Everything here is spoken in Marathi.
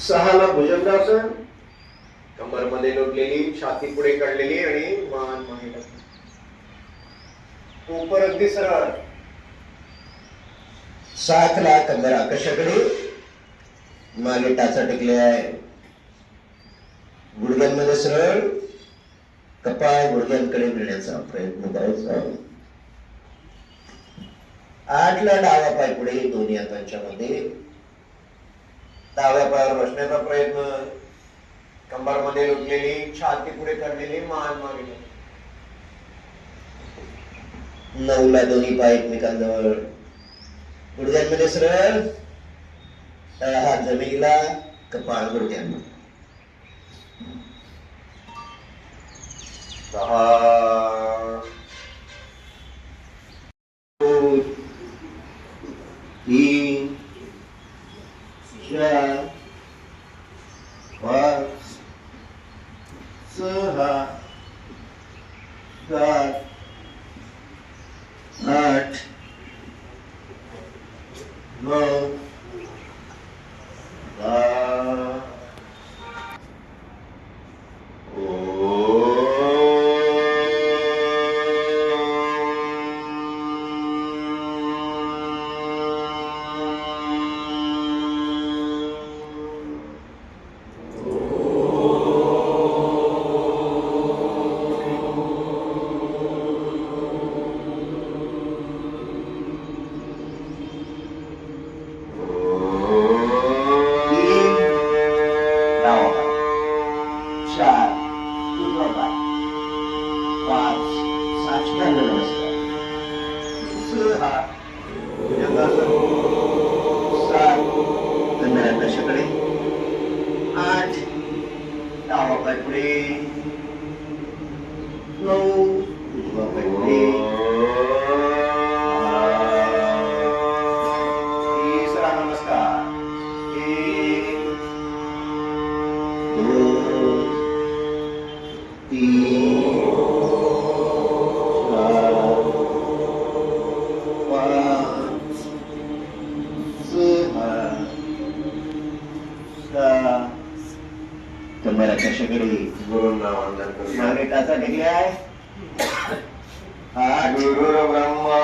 6ला भुजंगासन, कंबर मध्ये लोटलेली, छाती पुढे काढलेली आणि मान मागे टाकली. ऊपर अगदी सरळ. 7ला कंबर आकाशाकडे, मागे टाचा टेकले आहे. गुडघ्यांमध्ये सरळ, कपाळ गुडघ्यांकडे नेण्याचा प्रयत्न करायचा. 8ला डावा पाय पुढे, दोन्ही हातांच्या मध्ये. डाव्या पायावर बसण्याचा प्रयत्न, कंबर मध्ये लोटलेली, छाती पुढे काढलेली, मान मागे टाकली. 9ला दोन्ही पाय एकमेकांजवळ, गुडघ्यांमध्ये सरळ, तळा हात जमिनीला, कपाळ गुडघ्यांना. 10 2 3 4 5 6 7 8 9 10. गुरुंना वंदन करूया. मागे टाचा टेकले आहे. गुरुर्ब्रह्मा